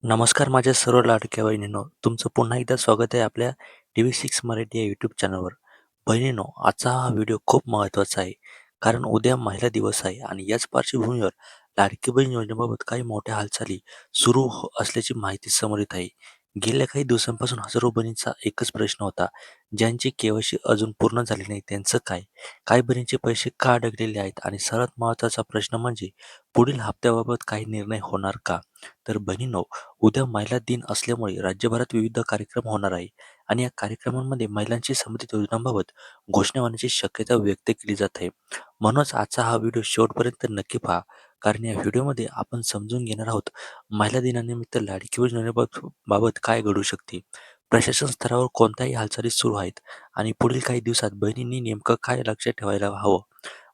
नमस्कार माझ्या सर्व लाडक्या बहिणींनो, तुमचं पुन्हा एकदा स्वागत आहे आपल्या TV6 मराठी या यूट्यूब चॅनलवर. बहिणींनो, आजचा हा व्हिडिओ खूप महत्त्वाचा आहे, कारण उद्या महिला दिवस आहे आणि याच पार्श्वभूमीवर लाडकी बहीण योजनेबाबत काही मोठ्या हालचाली सुरू असल्याची माहिती समोर येत आहे. गेल्या काही दिवसांपासून हजारो बहिणींचा एकच प्रश्न होता, ज्यांची केवायसी अजून पूर्ण झाली नाही त्यांचं काय? काही बहिणींचे पैसे का अडकलेले आहेत आणि सर्वात महत्त्वाचा प्रश्न म्हणजे पुढील हप्त्याबाबत काही निर्णय होणार का? तर बहिणींनो, उद्या महिला दिन असल्यामुळे राज्यभरात विविध कार्यक्रम होणार आहे आणि या कार्यक्रमांमध्ये महिलांशी संबंधित योजनांबाबत घोषणा होण्याची शक्यता व्यक्त केली जात आहे. म्हणूनच आजचा हा व्हिडिओ शेवटपर्यंत नक्की पहा, कारण या व्हिडिओमध्ये आपण समजून घेणार आहोत महिला दिनानिमित्त लाडकी योजनेबाबत बाबत काय घडू शकते, प्रशासन स्तरावर कोणत्याही हालचाली सुरू आहेत आणि पुढील काही दिवसात बहिणींनी नेमकं काय लक्षात ठेवायला हवं.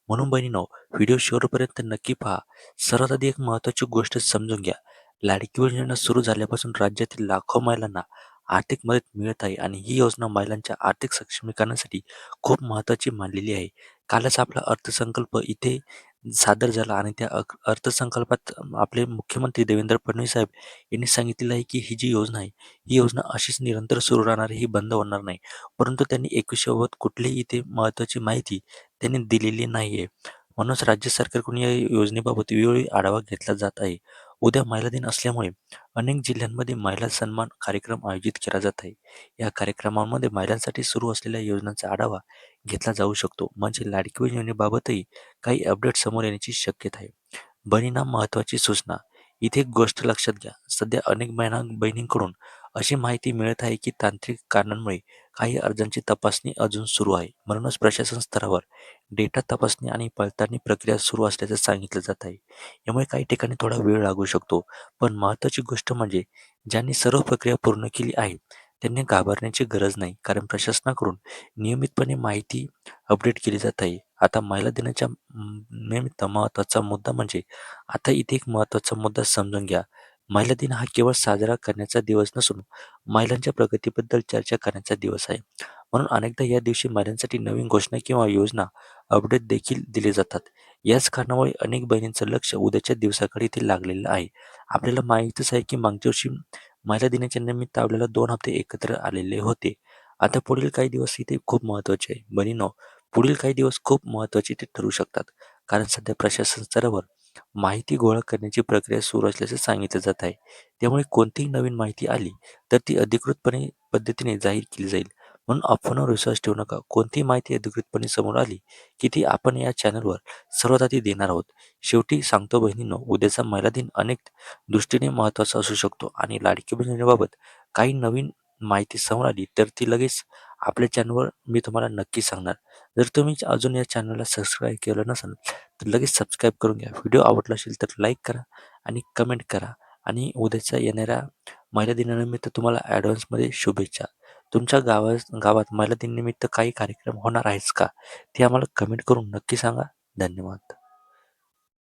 म्हणून बहिणींनो, व्हिडिओ शेवटपर्यंत नक्की पहा. सर्वात आधी एक महत्त्वाची गोष्ट समजून घ्या. लाडकी योजना सुरू झाल्यापासून राज्यातील लाखो महिलांना आर्थिक मदत मिळत आहे आणि ही योजना महिलांच्या आर्थिक सक्षमीकरणासाठी खूप महत्त्वाची मानलेली आहे. कालच आपला अर्थसंकल्प इथे सादर झाला आणि त्या अर्थसंकल्पात आपले मुख्यमंत्री देवेंद्र फडणवीस साहेब यांनी सांगितलेलं आहे की ही जी योजना आहे, ही योजना अशीच निरंतर सुरू राहणार आहे, ही बंद होणार नाही. परंतु त्यांनी 21व्या कुठलीही इथे महत्त्वाची माहिती त्यांनी दिलेली नाही आहे. म्हणूनच राज्य सरकारकडून या योजनेबाबत वेळोवेळी आढावा घेतला जात आहे. उद्या महिला दिन असल्यामुळे अनेक जिल्ह्यांमध्ये महिला सन्मान कार्यक्रम आयोजित केला जात आहे. या कार्यक्रमांमध्ये महिलांसाठी सुरू असलेल्या योजनांचा आढावा घेतला जाऊ शकतो. म्हणजे लाडकी बहीण योजनेबाबतही काही अपडेट समोर येण्याची शक्यता आहे. बहिणींना महत्त्वाची सूचना. इथे एक गोष्ट लक्षात घ्या. सध्या अनेक बहिणींकडून अशी माहिती मिळत आहे की तांत्रिक कारणांमुळे काही अर्जांची तपासणी अजून सुरू आहे. म्हणूनच प्रशासन स्तरावर डेटा तपासणी आणि पडताळणी प्रक्रिया सुरू असल्याचं सांगितलं जात आहे. यामुळे काही ठिकाणी थोडा वेळ लागू शकतो. पण महत्त्वाची गोष्ट म्हणजे ज्यांनी सर्व प्रक्रिया पूर्ण केली आहे, त्यांनी घाबरण्याची गरज नाही. कारण प्रशासनाकडून नियमितपणे माहिती अपडेट केली जात आहे. आता महिला दिनाच्या निमित्त महत्त्वाचा मुद्दा म्हणजे आता इथे एक महत्त्वाचा मुद्दा समजून घ्या. महिला दिन हा केवळ साजरा करण्याचा दिवस नसून महिलांच्या प्रगतीबद्दल चर्चा करण्याचा दिवस आहे. म्हणून अनेकदा या दिवशी महिलांसाठी नवीन घोषणा किंवा योजना अपडेट देखील दिले जातात. याच कारणामुळे अनेक बहिणींचं लक्ष उद्याच्या दिवसाकडे इथे लागलेलं आहे. आपल्याला माहीतच आहे की मागच्या वर्षी महिला दिनाच्या निमित्त आपल्याला 2 हप्ते एकत्र आलेले होते. आता पुढील काही दिवस इथे खूप महत्त्वाचे आहे. बहिणींनो, पुढील काही दिवस खूप महत्त्वाचे ते ठरू शकतात. कारण सध्या प्रशासन स्तरावर माहिती गोळा करण्याची प्रक्रिया सुरू असल्याचं सांगितलं जात आहे. त्यामुळे कोणतीही नवीन माहिती आली तर ती अधिकृतपणे पद्धतीने जाहीर केली जाईल. म्हणून अफवांवर विश्वास ठेवू नका. कोणतीही माहिती अधिकृतपणे समोर आली की ती आपण या चॅनलवर सर्वात आधी देणार आहोत. शेवटी सांगतो बहिणींनो, उद्याचा महिला दिन अनेक दृष्टीने महत्त्वाचा असू शकतो आणि लाडकी बहीण योजनेबाबत काही नवीन माहिती समोर आली तर ती लगेच आपल्या चॅनलवर मी तुम्हाला नक्की सांगणार. जर तुम्ही अजून या चॅनलला सबस्क्राईब केलं नसेल तर लगेच सबस्क्राईब करून घ्या. व्हिडिओ आवडला असेल तर लाईक करा आणि कमेंट करा आणि उद्याच्या येणाऱ्या महिला दिनानिमित्त तुम्हाला ॲडव्हान्समध्ये शुभेच्छा. तुमच्या गावात महिला दिनानिमित्त काही कार्यक्रम होणार आहेच का? ते आम्हाला कमेंट करून नक्की सांगा. धन्यवाद.